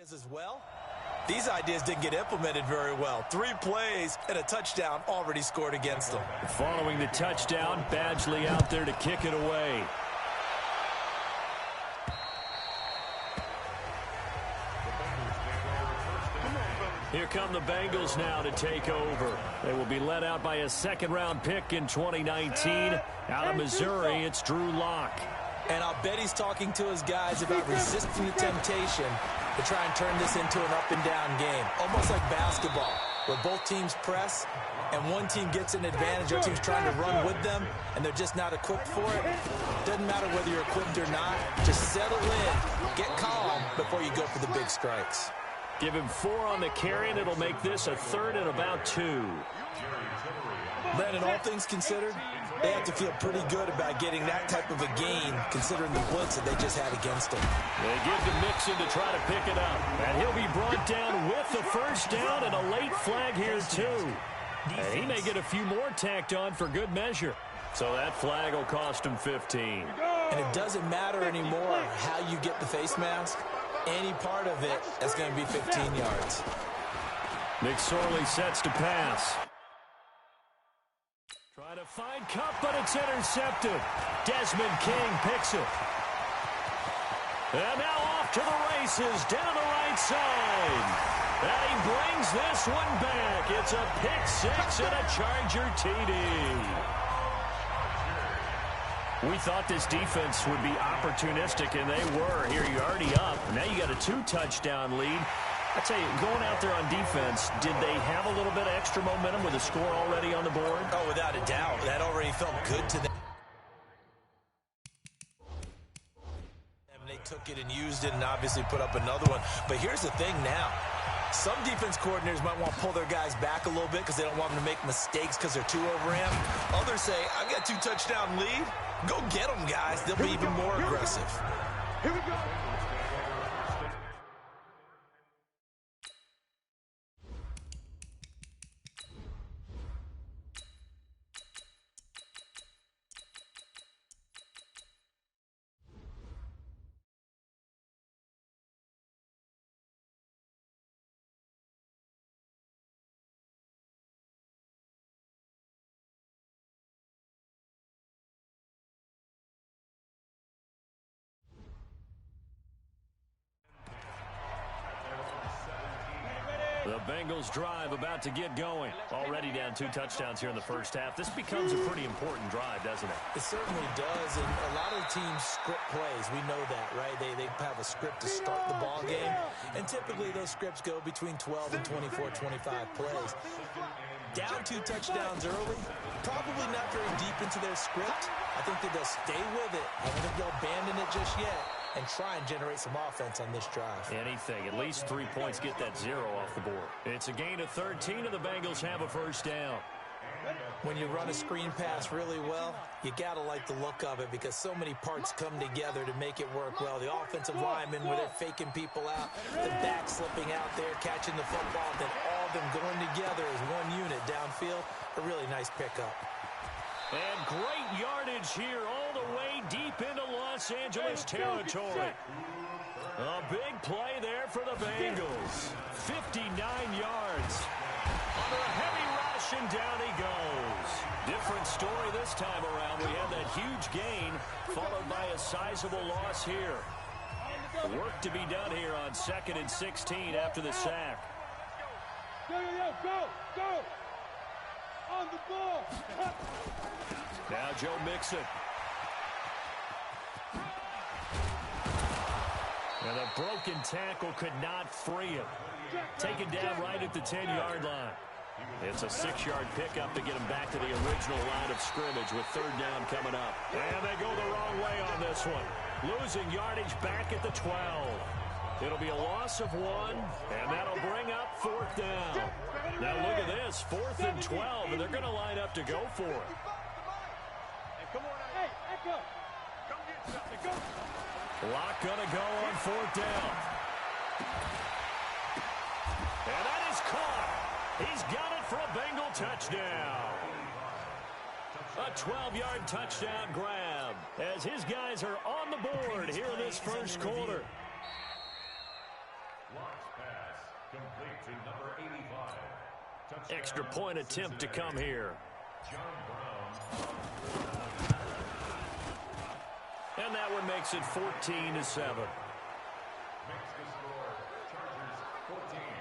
ideas as well. These ideas didn't get implemented very well. 3 plays and a touchdown already scored against them. Following the touchdown, Badgley out there to kick it away. Here come the Bengals now to take over. They will be led out by a second-round pick in 2019. Out of Missouri, it's Drew Lock. And I'll bet he's talking to his guys about resisting the temptation to try and turn this into an up-and-down game. Almost like basketball, where both teams press, and one team gets an advantage, other team's trying to run with them, and they're just not equipped for it. Doesn't matter whether you're equipped or not. Just settle in, get calm before you go for the big strikes. Give him 4 on the carry, and it'll make this a 3rd and about 2. Brandon, all things considered, they have to feel pretty good about getting that type of a gain, considering the blitz that they just had against them. They give to Mixon to try to pick it up. And he'll be brought down with the first down and a late flag here, too. And he may get a few more tacked on for good measure. So that flag will cost him 15. And it doesn't matter anymore how you get the face mask. Any part of it, that's going to be 15 yards. McSorley sets to pass. Trying to find Cup, but it's intercepted. Desmond King picks it. And now off to the races, down the right side. And he brings this one back. It's a pick-6 and a Charger TD. We thought this defense would be opportunistic, and they were. Here you're already up. Now you got a 2-touchdown lead. I tell you, going out there on defense, did they have a little bit of extra momentum with a score already on the board? Oh, without a doubt. That already felt good to them. And they took it and used it and obviously put up another one. But here's the thing now. Some defense coordinators might want to pull their guys back a little bit because they don't want them to make mistakes because they're too overamped. Others say, I've got a 2-touchdown lead. Go get them, guys. They'll be even more aggressive. Here we go. The Bengals drive about to get going. Already down 2 touchdowns here in the first half. This becomes a pretty important drive, doesn't it? It certainly does, and a lot of teams script plays. We know that, right? They have a script to start the ball game, and typically those scripts go between 12 and 24, 25 plays. Down 2 touchdowns early, probably not very deep into their script. I think that they'll stay with it. I don't think they'll abandon it just yet and try and generate some offense on this drive. Anything. At least 3 points, get that 0 off the board. It's a gain of 13, and the Bengals have a first down. When you run a screen pass really well, you got to like the look of it because so many parts come together to make it work well. The offensive linemen, where they're faking people out, the back slipping out there, catching the football, then all of them going together as one unit downfield. A really nice pickup. And great yardage here all the way deep into Los Angeles territory. A big play there for the Bengals. 59 yards. Under a heavy rush, and down he goes. Different story this time around. We had that huge gain, followed by a sizable loss here. Work to be done here on 2nd and 16 after the sack. Go! On the ball! Now Joe Mixon. And a broken tackle could not free him. Taken down right at the 10-yard line. It's a 6-yard pickup to get him back to the original line of scrimmage with 3rd down coming up. And they go the wrong way on this one. Losing yardage back at the 12. It'll be a loss of 1, and that'll bring up 4th down. Now look at this, 4th and 12, and they're going to line up to go for it. Lock going to go on 4th down. And that is caught. He's got it for a Bengal touchdown. A 12-yard touchdown grab as his guys are on the board here in this first quarter. Complete to number 85. Extra point attempt to come here. And that one makes it 14-7.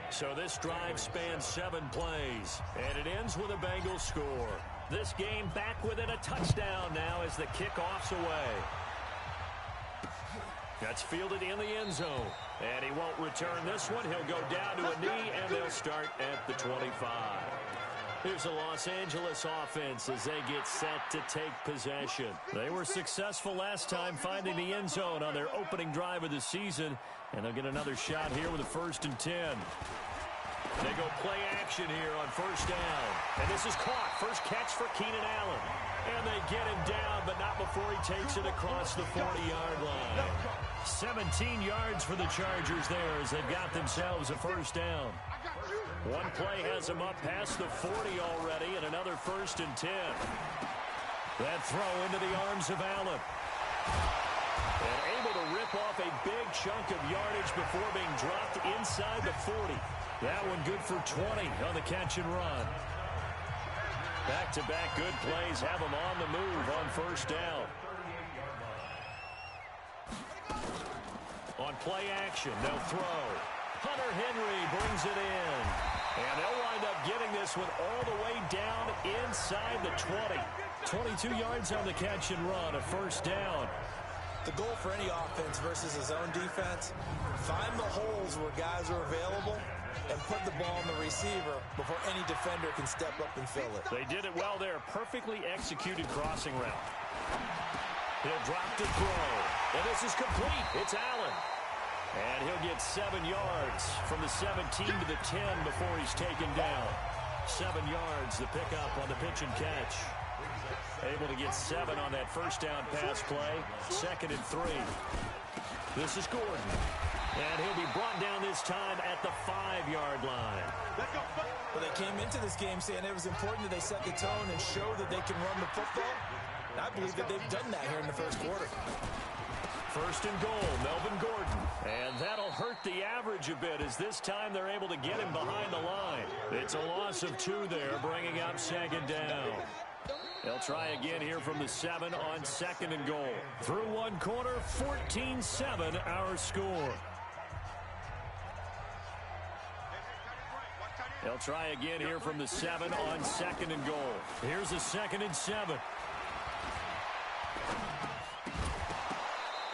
So this drive spans 7 plays, and it ends with a Bengals score. This game back within a touchdown now as the kickoff's away. That's fielded in the end zone, and he won't return this one. He'll go down to a knee, and they'll start at the 25. Here's the Los Angeles offense as they get set to take possession. They were successful last time finding the end zone on their opening drive of the season, and they'll get another shot here with a 1st and 10. They go play action here on 1st down. And this is caught. First catch for Keenan Allen. And they get him down, but not before he takes it across the 40-yard line. 17 yards for the Chargers there as they've got themselves a 1st down. One play has them up past the 40 already, and another 1st and 10. That throw into the arms of Allen. And able to rip off a big chunk of yardage before being dropped inside the 40. That one good for 20 on the catch and run. Back-to-back good plays have them on the move on 1st down. On play action, they'll throw. Hunter Henry brings it in. And they'll wind up getting this one all the way down inside the 20. 22 yards on the catch and run, a 1st down. The goal for any offense versus his own defense, find the holes where guys are available and put the ball on the receiver before any defender can step up and fill it. They did it well there. Perfectly executed crossing route. He'll drop to throw. And this is complete. It's Allen. And he'll get 7 yards from the 17 to the 10 before he's taken down. 7 yards, the pickup on the pitch and catch. Able to get 7 on that 1st down pass play. 2nd and 3. This is Gordon. And he'll be brought down this time at the 5-yard line. Well, they came into this game saying it was important that they set the tone and show that they can run the football. And I believe that they've done that here in the 1st quarter. 1st and goal, Melvin Gordon. And that'll hurt the average a bit as this time they're able to get him behind the line. It's a loss of 2 there, bringing up 2nd down. They'll try again here from the 7 on 2nd and goal. Through 1 quarter, 14-7 our score. They'll try again here from the 7 on 2nd and goal. Here's a 2nd and 7.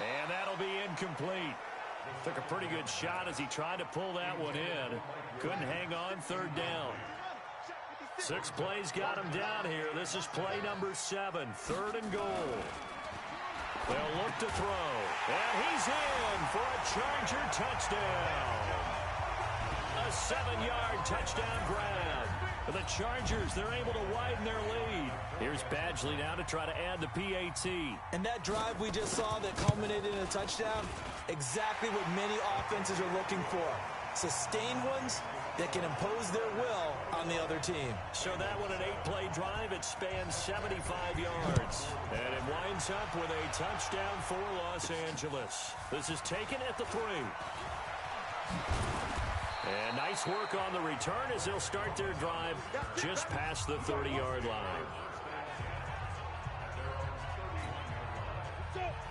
And that'll be incomplete. Took a pretty good shot as he tried to pull that one in. Couldn't hang on 3rd down. 6 plays got him down here. This is play number 7, 3rd and goal. They'll look to throw. And he's in for a Charger touchdown. A 7-yard touchdown grab. For the Chargers, they're able to widen their lead. Here's Badgley now to try to add the PAT. And that drive we just saw that culminated in a touchdown, exactly what many offenses are looking for. Sustained ones that can impose their will on the other team. So that one, an 8-play drive, it spans 75 yards. And it winds up with a touchdown for Los Angeles. This is taken at the 3. And nice work on the return as they'll start their drive just past the 30-yard line.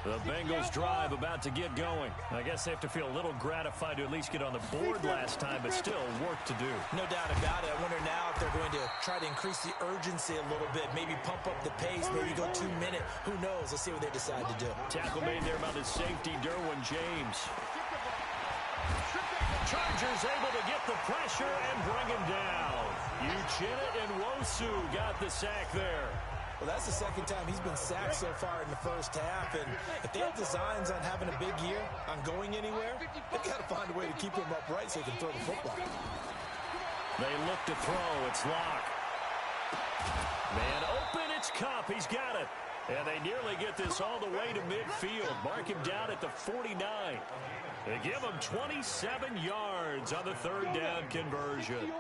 The Bengals drive about to get going. I guess they have to feel a little gratified to at least get on the board last time, but still work to do. No doubt about it. I wonder now if they're going to try to increase the urgency a little bit, maybe pump up the pace, maybe go 2-minute. Who knows? Let's see what they decide to do. Tackle made there by the safety, Derwin James. Chargers able to get the pressure and bring him down. Uchenna and Wosu got the sack there. Well, that's the 2nd time he's been sacked so far in the 1st half. And if they have designs on having a big year, on going anywhere, they've got to find a way to keep him upright so he can throw the football. They look to throw. It's Locke. Man open. It's Kupp. He's got it. And they nearly get this all the way to midfield. Mark him down at the 49. They give him 27 yards on the 3rd down conversion.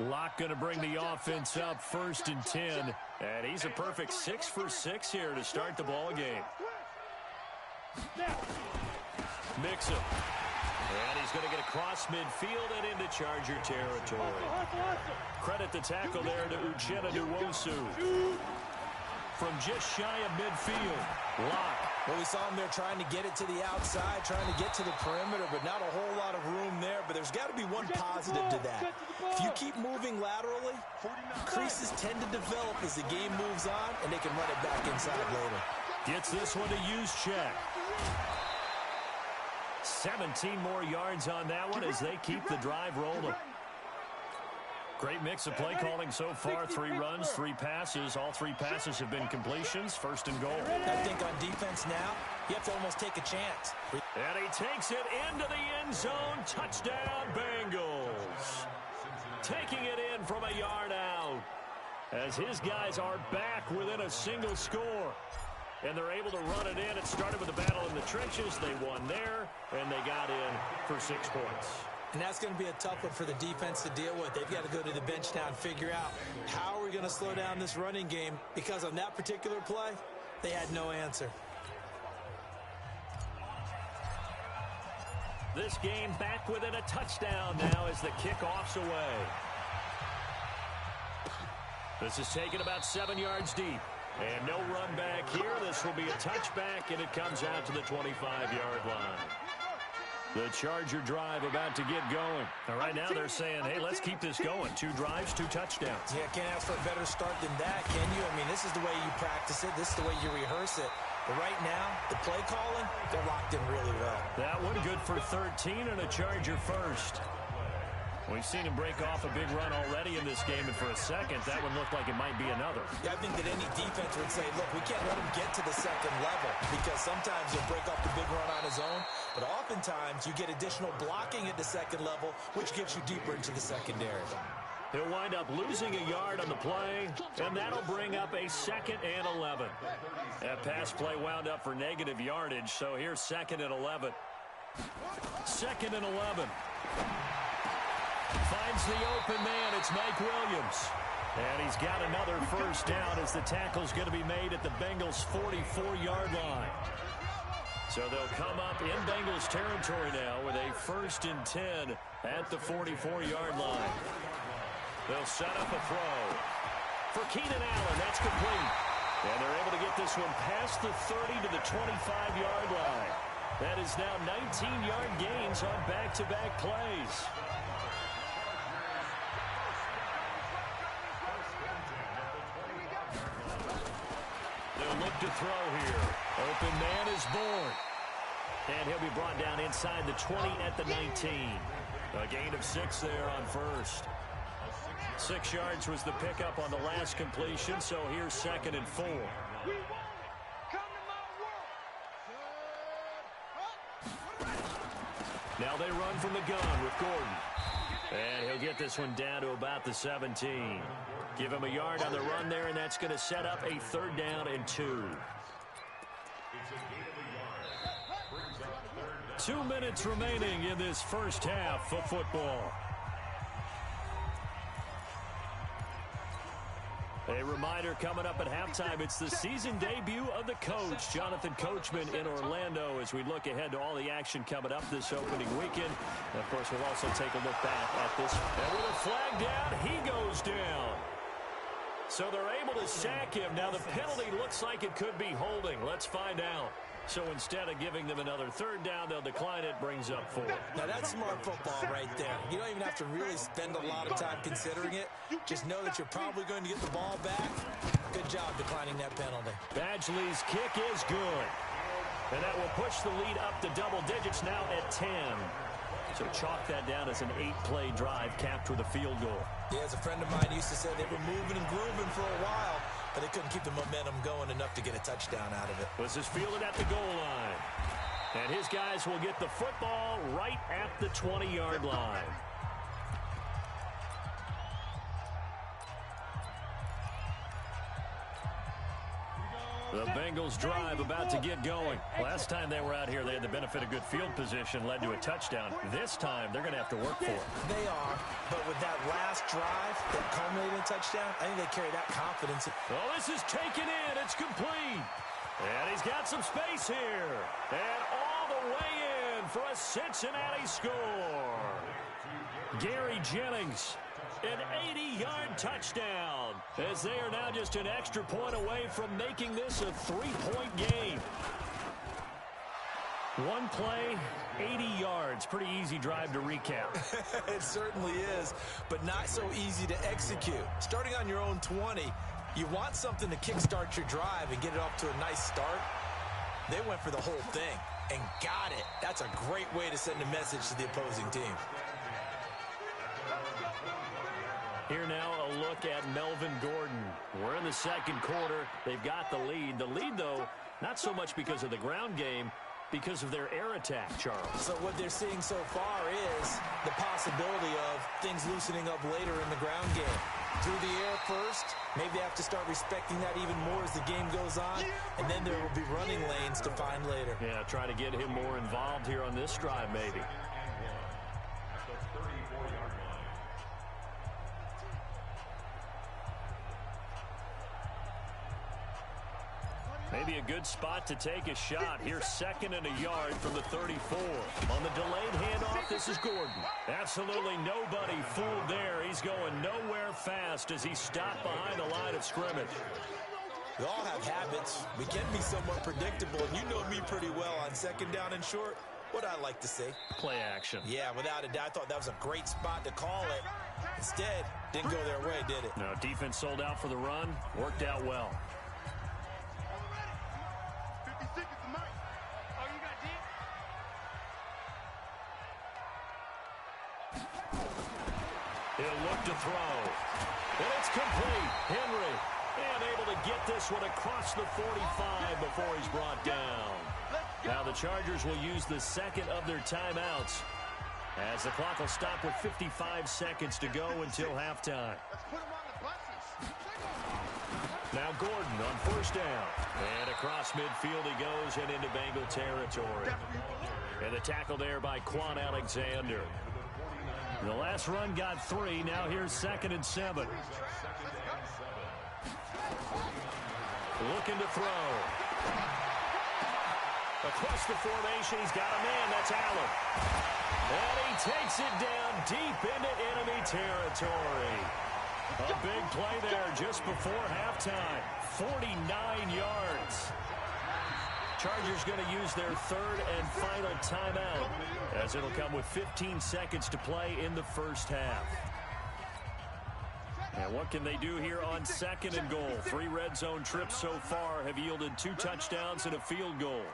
Locke going to bring the offense up 1st and 10. And he's a perfect 6 for 6 here to start the ball game. Mixon. And he's going to get across midfield and into Charger territory. Credit the tackle there to Uchenna Nwosu. From just shy of midfield. Lock. Well, we saw him there trying to get it to the outside, trying to get to the perimeter, but not a whole lot of room there. But there's got to be one positive to that. If you keep moving laterally, creases tend to develop as the game moves on, and they can run it back inside later. Gets this one to use check. 17 more yards on that one as they keep the drive rolling. Great mix of play calling so far. 3 runs, 3 passes. All 3 passes have been completions. First and goal. I think on defense now, you have to almost take a chance. And he takes it into the end zone. Touchdown, Bengals. Taking it in from a yard out. As his guys are back within a single score. And they're able to run it in. It started with a battle in the trenches. They won there, and they got in for 6 points. And that's going to be a tough one for the defense to deal with. They've got to go to the bench now and figure out how are we going to slow down this running game, because on that particular play, they had no answer. This game back within a touchdown now as the kickoff's away. This is taken about 7 yards deep. And no run back here. This will be a touchback, and it comes out to the 25-yard line. The Charger drive about to get going. Now, right now they're saying, hey, let's keep this going. 2 drives, 2 touchdowns. Yeah, can't ask for a better start than that, can you? I mean, this is the way you practice it. This is the way you rehearse it. But right now, the play calling, they're locked in really well. That one good for 13 and a Charger first. We've seen him break off a big run already in this game, and for a second, that one looked like it might be another. Yeah, I think that any defense would say, look, we can't let him get to the second level, because sometimes he'll break off the big run on his own, but oftentimes you get additional blocking at the second level, which gets you deeper into the secondary. He'll wind up losing a yard on the play, and that'll bring up a 2nd and 11. That pass play wound up for negative yardage, so here's 2nd and 11. 2nd and 11. Finds the open man. It's Mike Williams. And he's got another first down as the tackle's going to be made at the Bengals' 44-yard line. So they'll come up in Bengals territory now with a 1st and 10 at the 44-yard line. They'll set up a throw. For Keenan Allen, that's complete. And they're able to get this one past the 30 to the 25-yard line. That is now 19-yard gains on back-to-back plays. They'll look to throw here. Open man is born. And he'll be brought down inside the 20 at the 19. A gain of 6 there on first. 6 yards was the pickup on the last completion, so here's 2nd and 4. Now they run from the gun with Gordon. And he'll get this one down to about the 17. Give him a yard on the run there, and that's going to set up a 3rd down and 2. 2 minutes remaining in this first half of football. A reminder coming up at halftime, it's the season debut of the coach, Jonathan Coachman, in Orlando, as we look ahead to all the action coming up this opening weekend. And of course, we'll also take a look back at this. And with a flag down, he goes down. So they're able to sack him. Now the penalty looks like it could be holding. Let's find out. So instead of giving them another 3rd down, they'll decline it, brings up 4. Now that's smart football right there. You don't even have to really spend a lot of time considering it. Just know that you're probably going to get the ball back. Good job declining that penalty. Badgley's kick is good. And that will push the lead up to double digits now at 10. So chalk that down as an 8-play drive capped with a field goal. Yeah, as a friend of mine used to say, they were moving and grooving for a while, but they couldn't keep the momentum going enough to get a touchdown out of it. This is fielded at the goal line. And his guys will get the football right at the 20-yard line. The Bengals drive about to get going. Last time they were out here, they had the benefit of good field position, led to a touchdown. This time, they're going to have to work for it. They are, but with that last drive that culminated in a touchdown, I think they carry that confidence. Well, this is taken in. It's complete. And he's got some space here. And all the way in for a Cincinnati score. Gary Jennings, an 80-yard touchdown, as they are now just an extra point away from making this a 3-point game. One play, 80 yards. Pretty easy drive to recap. It certainly is, but not so easy to execute. Starting on your own 20, you want something to kickstart your drive and get it off to a nice start. They went for the whole thing and got it. That's a great way to send a message to the opposing team. Here now a look at Melvin Gordon. We're in the second quarter. They've got the lead. The lead, though, not so much because of the ground game, because of their air attack, Charles. So what they're seeing so far is the possibility of things loosening up later in the ground game. Through the air first, maybe they have to start respecting that even more as the game goes on, and then there will be running lanes to find later. Yeah, try to get him more involved here on this drive, maybe. Maybe a good spot to take a shot. Here's second and a yard from the 34. On the delayed handoff, this is Gordon. Absolutely nobody fooled there. He's going nowhere fast as he stopped behind the line of scrimmage. We all have habits. We can be somewhat predictable, and you know me pretty well on second down and short. What I like to say? Play action. Yeah, without a doubt. I thought that was a great spot to call it. Instead, didn't go their way, did it? No, defense sold out for the run. Worked out well. He'll look to throw. And it's complete. Henry, and able to get this one across the 45 before he's brought down. Now the Chargers will use the second of their timeouts, as the clock will stop with 55 seconds to go until halftime. Now Gordon on first down. And across midfield he goes and into Bengal territory. And the tackle there by Quan Alexander. The last run got 3. Now here's 2nd and 7. Looking to throw. Across the formation, he's got a man. That's Allen. And he takes it down deep into enemy territory. A big play there just before halftime. 49 yards. Chargers going to use their third and final timeout, as it'll come with 15 seconds to play in the first half. And what can they do here on 2nd and goal? 3 red zone trips so far have yielded 2 touchdowns and a field goal.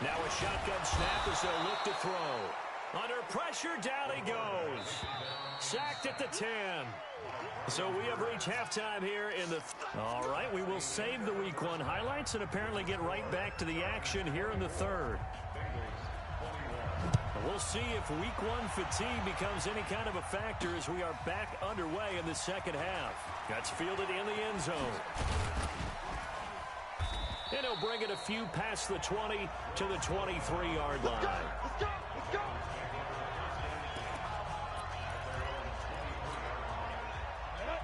Now a shotgun snap as they'll look to throw. Under pressure, down he goes. Sacked at the 10. So we have reached halftime here in the... All right, we will save the Week 1 highlights and apparently get right back to the action here in the third. We'll see if Week 1 fatigue becomes any kind of a factor as we are back underway in the second half. That's fielded in the end zone. And he'll bring it a few past the 20 to the 23-yard line. Let's go! Let's go!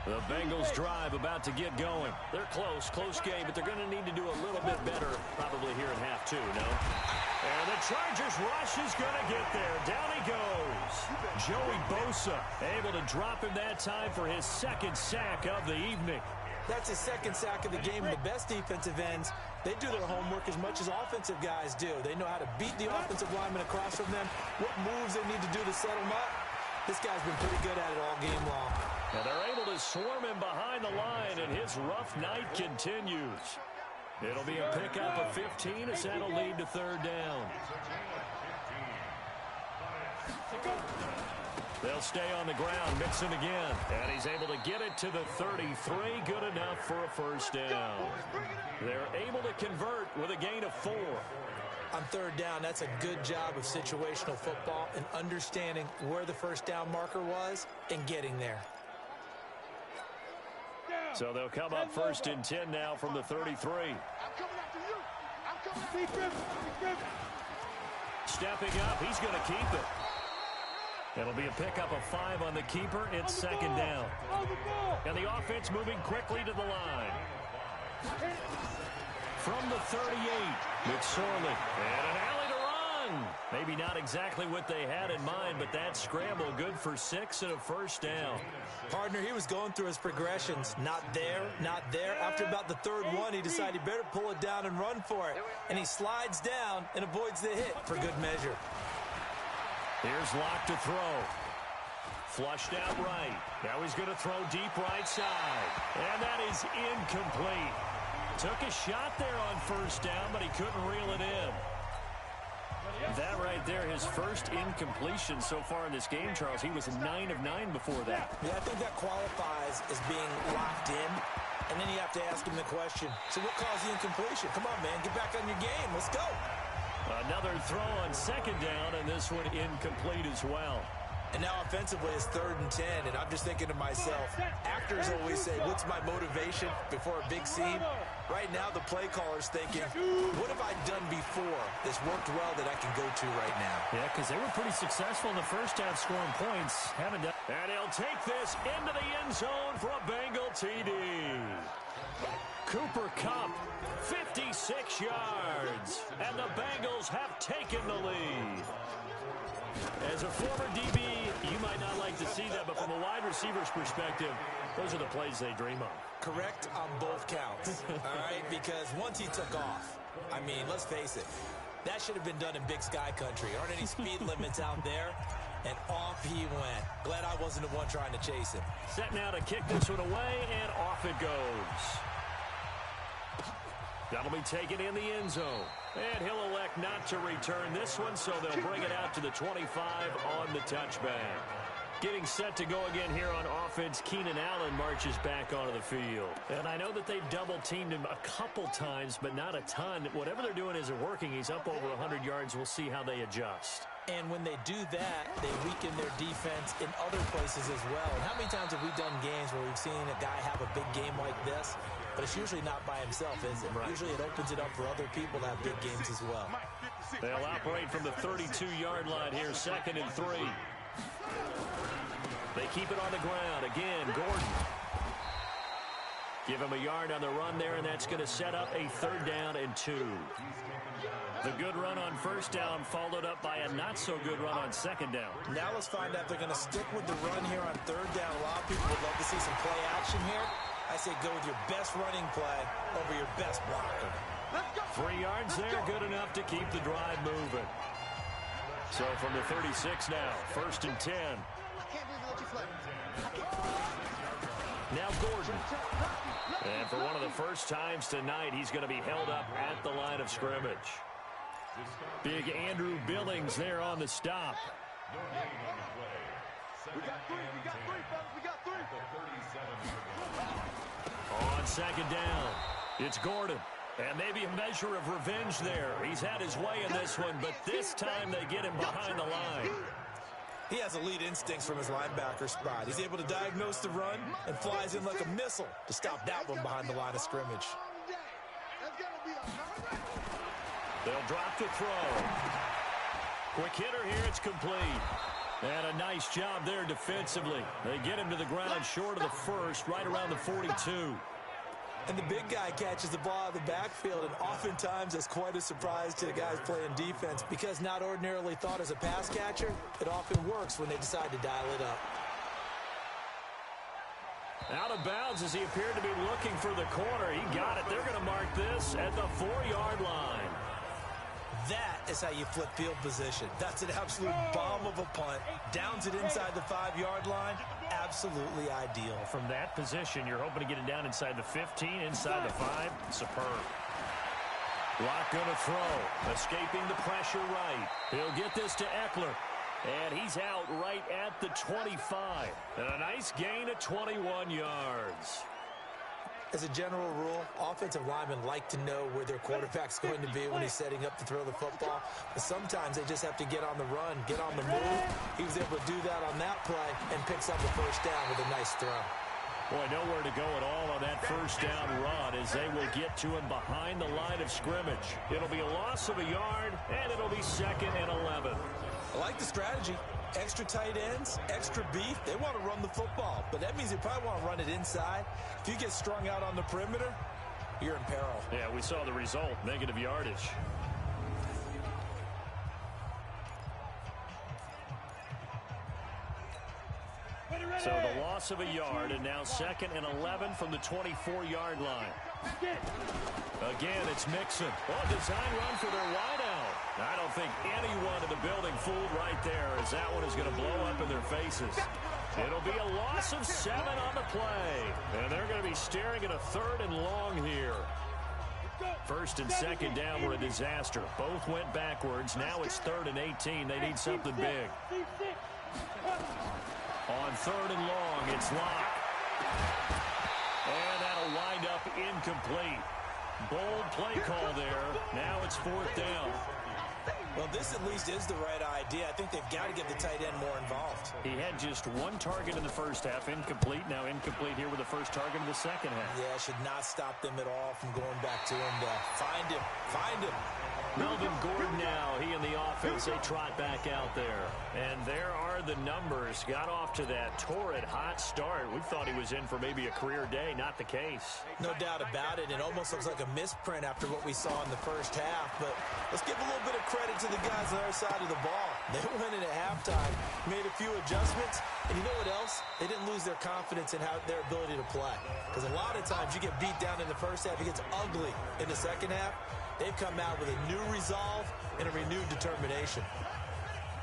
The Bengals drive about to get going. They're close game, but they're going to need to do a little bit better probably here in half 2, no? And the Chargers rush is going to get there. Down he goes. Joey Bosa able to drop him that time for his 2nd sack of the evening. That's his 2nd sack of the game. The best defensive ends, they do their homework as much as offensive guys do. They know how to beat the offensive lineman across from them, what moves they need to do to set them up. This guy's been pretty good at it all game long. And they're able to swarm him behind the line, and his rough night continues. It'll be a pickup of 15 as that'll lead to 3rd down. They'll stay on the ground, Mixon again. And he's able to get it to the 33. Good enough for a 1st down. They're able to convert with a gain of 4. On 3rd down, that's a good job of situational football and understanding where the 1st down marker was and getting there. So they'll come up 1st and 10 now from the 33. I'm coming after you. I'm coming after you. Stepping up, he's going to keep it. It'll be a pickup of 5 on the keeper. It's 2nd down. And the offense moving quickly to the line. From the 38, McSorley. And an alley to run. Maybe not exactly what they had in mind, but that scramble good for 6 and a first down. Partner, he was going through his progressions. Not there, not there. After about the third one, he decided he better pull it down and run for it. And he slides down and avoids the hit for good measure. Here's Locke to throw. Flushed out right. Now he's going to throw deep right side. And that is incomplete. Took a shot there on first down, but he couldn't reel it in. That right there, his first incompletion so far in this game, Charles. He was 9 of 9 before that. Yeah, I think that qualifies as being locked in. And then you have to ask him the question, so what caused the incompletion? Come on, man, get back on your game. Let's go. Another throw on second down, and this one incomplete as well. And now offensively it's 3rd and 10, and I'm just thinking to myself, actors always say, what's my motivation before a big scene? Right now the play caller's thinking, what have I done before that's worked well that I can go to right now? Yeah, because they were pretty successful in the first half scoring points. Haven't done. And he'll take this into the end zone for a Bengal TD. Cooper Kupp, 56 yards, and the Bengals have taken the lead. As a former DB, you might not like to see that, but from a wide receiver's perspective, those are the plays they dream of. Correct on both counts, all right? Because once he took off, I mean, let's face it, that should have been done in Big Sky Country. Aren't any speed limits out there? And off he went. Glad I wasn't the one trying to chase him. Set now to kick this one away, and off it goes. That'll be taken in the end zone. And he'll elect not to return this one, so they'll bring it out to the 25 on the touchback. Getting set to go again here on offense, Keenan Allen marches back onto the field. And I know that they've double-teamed him a couple times, but not a ton. Whatever they're doing isn't working. He's up over 100 yards. We'll see how they adjust. And when they do that, they weaken their defense in other places as well. And how many times have we done games where we've seen a guy have a big game like this? But it's usually not by himself, is it? Right. Usually it opens it up for other people to have big games as well. They'll operate from the 32-yard line here, 2nd and 3. They keep it on the ground. Again, Gordon. Give him a yard on the run there, and that's going to set up a 3rd down and 2. The good run on first down followed up by a not-so-good run on 2nd down. Now let's find out if they're going to stick with the run here on 3rd down. A lot of people would love to see some play action here. I say go with your best running play over your best blocker. 3 yards there, good enough to keep the drive moving. So from the 36 now, 1st and 10. Now Gordon. And for one of the first times tonight, he's going to be held up at the line of scrimmage. Big Andrew Billings there on the stop. We got three, fellas. We got 3. On 2nd down, it's Gordon. And maybe a measure of revenge there. He's had his way in this one, but this time they get him behind the line. He has elite instincts from his linebacker spot. He's able to diagnose the run and flies in like a missile to stop that one behind the line of scrimmage. They'll drop the throw. Quick hitter here, it's complete. And a nice job there defensively. They get him to the ground short of the first, right around the 42. And the big guy catches the ball out of the backfield, and oftentimes that's quite a surprise to the guys playing defense because not ordinarily thought as a pass catcher, it often works when they decide to dial it up. Out of bounds as he appeared to be looking for the corner. He got it. They're going to mark this at the 4-yard line. That is how you flip field position. That's an absolute bomb of a punt. Downs it inside the 5-yard line. Absolutely ideal. From that position, you're hoping to get it down inside the 15, inside the 5. Superb. Locke going to throw. Escaping the pressure right. He'll get this to Eckler. And he's out right at the 25. And a nice gain of 21 yards. As a general rule, offensive linemen like to know where their quarterback's going to be when he's setting up to throw the football. But sometimes they just have to get on the run, get on the move. He was able to do that on that play and picks up the 1st down with a nice throw. Boy, nowhere to go at all on that 1st down run as they will get to him behind the line of scrimmage. It'll be a loss of a yard, and it'll be 2nd and 11. I like the strategy. Extra tight ends, extra beef. They want to run the football, but that means they probably want to run it inside. If you get strung out on the perimeter, you're in peril. Yeah, we saw the result, negative yardage. So the loss of a yard, and now 2nd and 11 from the 24-yard line. Again, it's Mixon. Oh, design run for their wideout. I don't think anyone in the building fooled right there, as that one is going to blow up in their faces. It'll be a loss of 7 on the play. And they're going to be staring at a 3rd and long here. 1st and 2nd down were a disaster. Both went backwards. Now it's 3rd and 18. They need something big. On 3rd and long, it's Locke. And that'll wind up incomplete. Bold play call there. Now it's 4th down. Well, this at least is the right idea. I think they've got to get the tight end more involved. He had just 1 target in the first half, incomplete. Now incomplete here with the first target in the second half. Yeah, should not stop them at all from going back to him to find him. Find him. Melvin Gordon now, he and the offense, they trot back out there. And there are the numbers. Got off to that torrid hot start. We thought he was in for maybe a career day. Not the case. No doubt about it. It almost looks like a misprint after what we saw in the first half. But let's give a little bit of credit to the guys on our side of the ball. They went in at halftime, made a few adjustments. And you know what else? They didn't lose their confidence in their ability to play. Because a lot of times you get beat down in the first half. It gets ugly in the second half. They've come out with a new resolve and a renewed determination.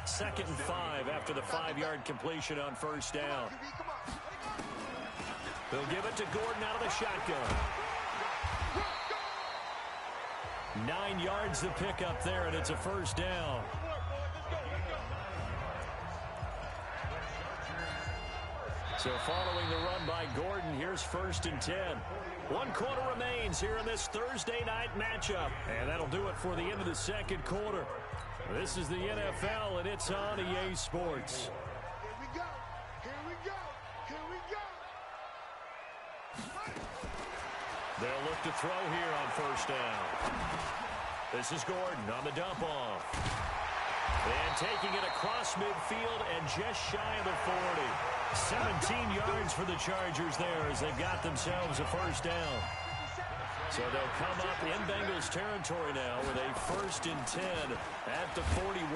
2nd and 5 after the 5-yard completion on 1st down. They'll give it to Gordon out of the shotgun. 9 yards to pick up there, and it's a 1st down. So following the run by Gordon, here's 1st and 10. 1 quarter remains here in this Thursday night matchup. And that'll do it for the end of the 2nd quarter. This is the NFL, and it's on EA Sports. Here we go. Here we go. Here we go. They'll look to throw here on 1st down. This is Gordon on the dump off. And taking it across midfield and just shy of the 40. 17 yards for the Chargers there as they've got themselves a 1st down. So they'll come up in Bengals territory now with a 1st and 10 at the 41.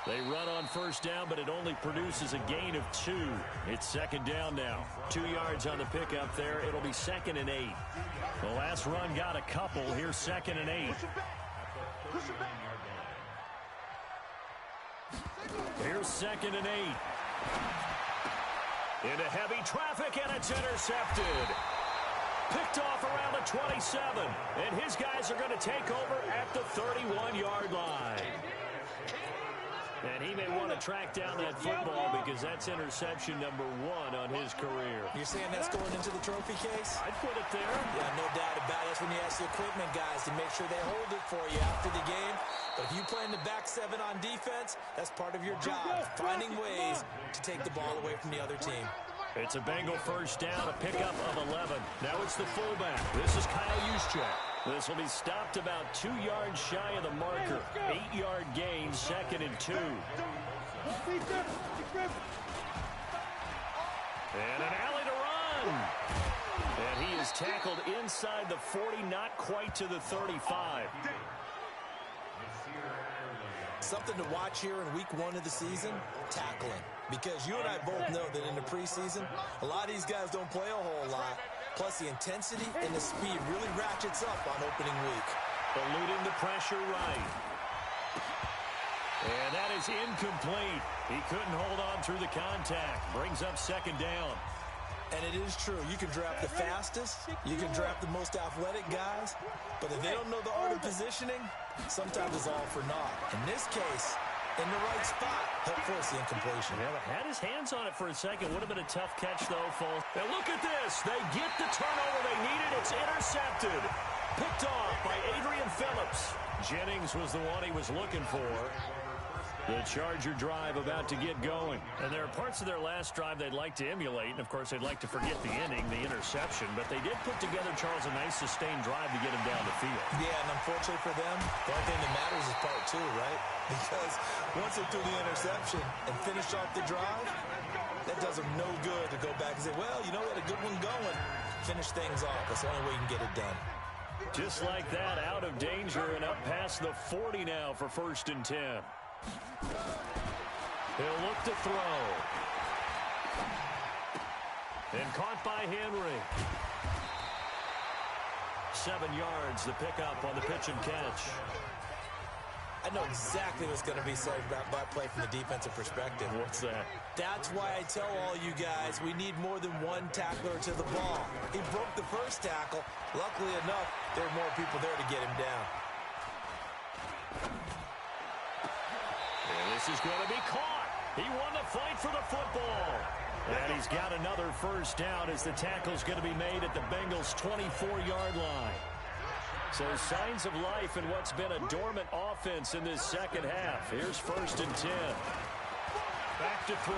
They run on 1st down, but it only produces a gain of 2. It's 2nd down now. 2 yards on the pickup there. It'll be 2nd and 8. The last run got a couple. Here's 2nd and 8. Here's 2nd and 8. Into heavy traffic, and it's intercepted. Picked off around the 27, and his guys are going to take over at the 31-yard line. And he may want to track down that football because that's interception number 1 on his career. You're saying that's going into the trophy case? I'd put it there. Yeah, no doubt about it. That's when you ask the equipment guys to make sure they hold it for you after the game. But if you play in the back 7 on defense, that's part of your job, finding ways to take the ball away from the other team. It's a Bengal 1st down, a pickup of 11. Now it's the fullback. This is Kyle Juszczyk. This will be stopped about 2 yards shy of the marker. 8-yard gain, 2nd and 2. And an alley to run. And he is tackled inside the 40, not quite to the 35. Something to watch here in week 1 of the season, tackling. Because you and I both know that in the preseason, a lot of these guys don't play a whole lot. Plus, the intensity and the speed really ratchets up on opening week. Eluding the pressure right. And that is incomplete. He couldn't hold on through the contact. Brings up 2nd down. And it is true. You can draft the fastest. You can draft the most athletic guys. But if they don't know the art of positioning, sometimes it's all for naught. In this case, in the right spot, he'll force the incompletion. Yeah, had his hands on it for a second. Would have been a tough catch, though, Foles. Now look at this. They get the turnover they needed. It's intercepted. Picked off by Adrian Phillips. Jennings was the one he was looking for. The Charger drive about to get going. And there are parts of their last drive they'd like to emulate. And, of course, they'd like to forget the inning, the interception. But they did put together, Charles, a nice sustained drive to get him down the field. Yeah, and unfortunately for them, the only thing that matters is part 2, right? Because once they threw the interception and finished off the drive, that does them no good to go back and say, well, you know what, a good one going. Finish things off. That's the only way you can get it done. Just like that, out of danger and up past the 40 now for 1st and 10. He'll look to throw. And caught by Henry. 7 yards, the pickup on the pitch and catch. I know exactly what's going to be said about that play from the defensive perspective. What's that? That's why I tell all you guys we need more than one tackler to the ball. He broke the first tackle. Luckily enough, there are more people there to get him down. And this is going to be caught. He won the fight for the football. And he's got another first down as the tackle's going to be made at the Bengals' 24-yard line. So signs of life in what's been a dormant offense in this second half. Here's 1st and 10. Back to throw.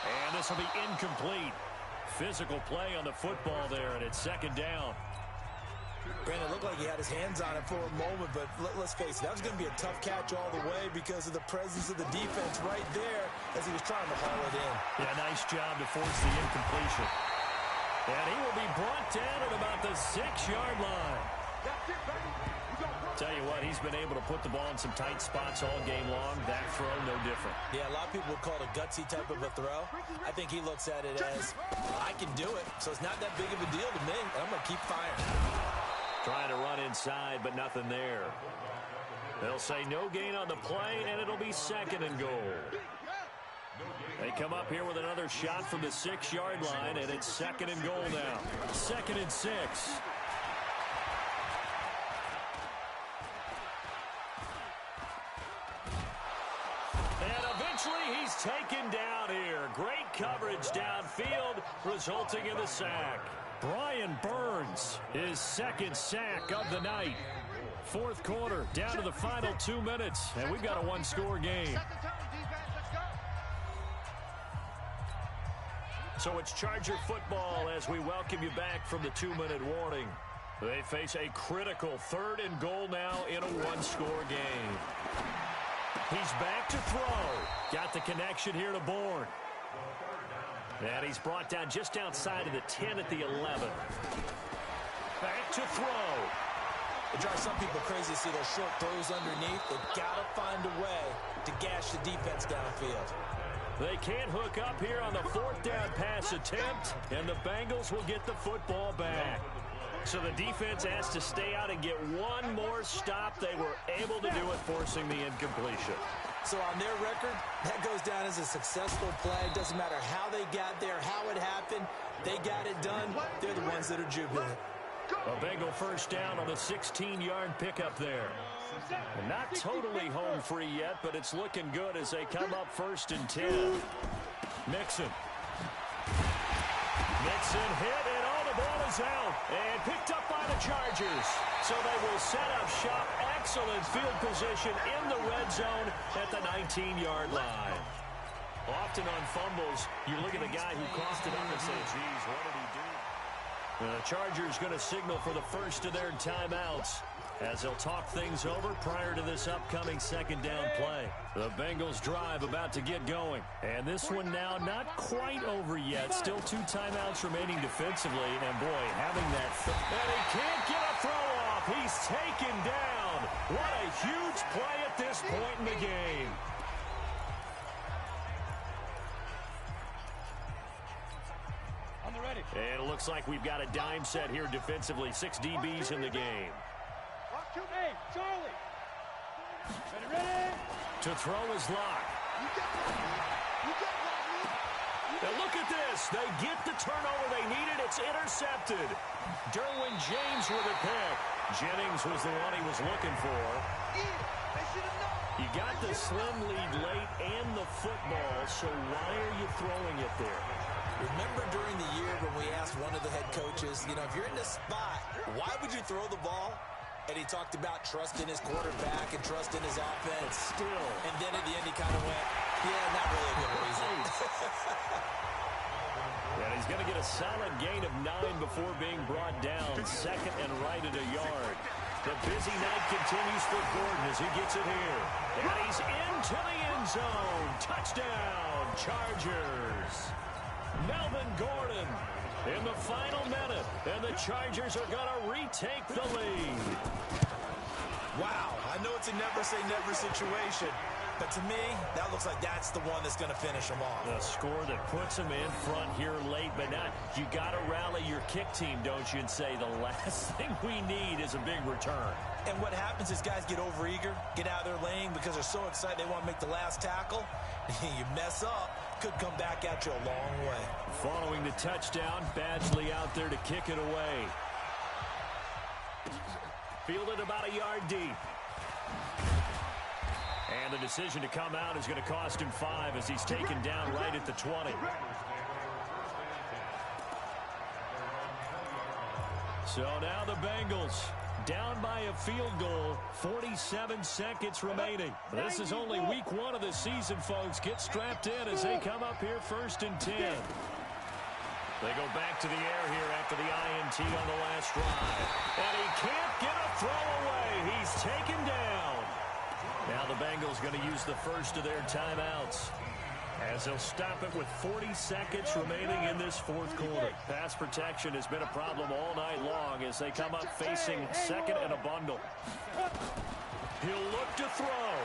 And this will be incomplete. Physical play on the football there, and it's 2nd down. Granted, it looked like he had his hands on it for a moment, but let's face it, that was going to be a tough catch all the way because of the presence of the defense right there as he was trying to haul it in. Yeah, nice job to force the incompletion. And he will be brought down at about the 6-yard line. Tell you what, he's been able to put the ball in some tight spots all game long. That throw, no different. Yeah, a lot of people would call it a gutsy type of a throw. I think he looks at it as, I can do it, so it's not that big of a deal to me, and I'm going to keep firing. Trying to run inside, but nothing there. They'll say no gain on the play, and it'll be 2nd and goal. They come up here with another shot from the 6-yard line, and it's 2nd and goal now. 2nd and 6. And eventually he's taken down here. Great coverage downfield, resulting in the sack. Brian Burns, his 2nd sack of the night. 4th quarter, down to the final 2 minutes, and we've got a 1-score game. So it's Charger football as we welcome you back from the 2-minute warning. They face a critical 3rd and goal now in a 1-score game. He's back to throw. Got the connection here to Bourne. And he's brought down just outside of the 10 at the 11. Back to throw. It drives some people crazy to see those short throws underneath. They've got to find a way to gash the defense downfield. They can't hook up here on the 4th down pass attempt, and the Bengals will get the football back. So the defense has to stay out and get one more stop. They were able to do it, forcing the incompletion. So on their record, that goes down as a successful play. It doesn't matter how they got there, how it happened. They got it done. They're the ones that are jubilant. A Bengal first down on the 16-yard pickup there. And not totally home free yet, but it's looking good as they come up 1st and 10. Mixon hit, and all the ball is out. And picked up by the Chargers. So they will set up shop. Excellent field position in the red zone at the 19-yard line. Often on fumbles, you look at the guy who coughed it up and say, geez, what did he do? The Chargers going to signal for the first of their timeouts as they'll talk things over prior to this upcoming 2nd down play. The Bengals drive about to get going. And this one now not quite over yet. Still 2 timeouts remaining defensively. And boy, having that... And he can't get a throw off. He's taken down. What a huge play at this point in the game. And it looks like we've got a dime set here defensively. 6 DBs in the game. To throw is locked. Now look at this. They get the turnover they needed. It's intercepted. Derwin James with a pick. Jennings was the one he was looking for. You got the slim lead late and the football, so why are you throwing it there? Remember during the year when we asked one of the head coaches, you know, if you're in this spot, why would you throw the ball? And he talked about trusting his quarterback and trusting his offense. Still. And then at the end he kind of went, yeah, not really a good reason. And he's going to get a solid gain of 9 before being brought down. 2nd and right at a yard. The busy night continues for Gordon as he gets it here. And he's into the end zone. Touchdown, Chargers. Melvin Gordon in the final minute, and the Chargers are going to retake the lead. Wow, I know it's a never-say-never situation, But to me, that looks like that's the one that's going to finish them off. A score that puts them in front here late, but not. You got to rally your kick team, don't you, and say the last thing we need is a big return. And what happens is guys get overeager, get out of their lane because they're so excited they want to make the last tackle. You mess up, could come back at you a long way. Following the touchdown, Badgley out there to kick it away. Fielded about a yard deep. And the decision to come out is going to cost him 5 as he's taken down right at the 20. So now the Bengals down by a field goal, 47 seconds remaining. This is only week 1 of the season, folks. Get strapped in as they come up here 1st and 10. They go back to the air here after the INT on the last drive. And he can't get a throw away. He's taken down. Now the Bengals going to use the first of their timeouts as they'll stop it with 40 seconds remaining in this 4th quarter. Pass protection has been a problem all night long as they come up facing 2nd and a bundle. He'll look to throw.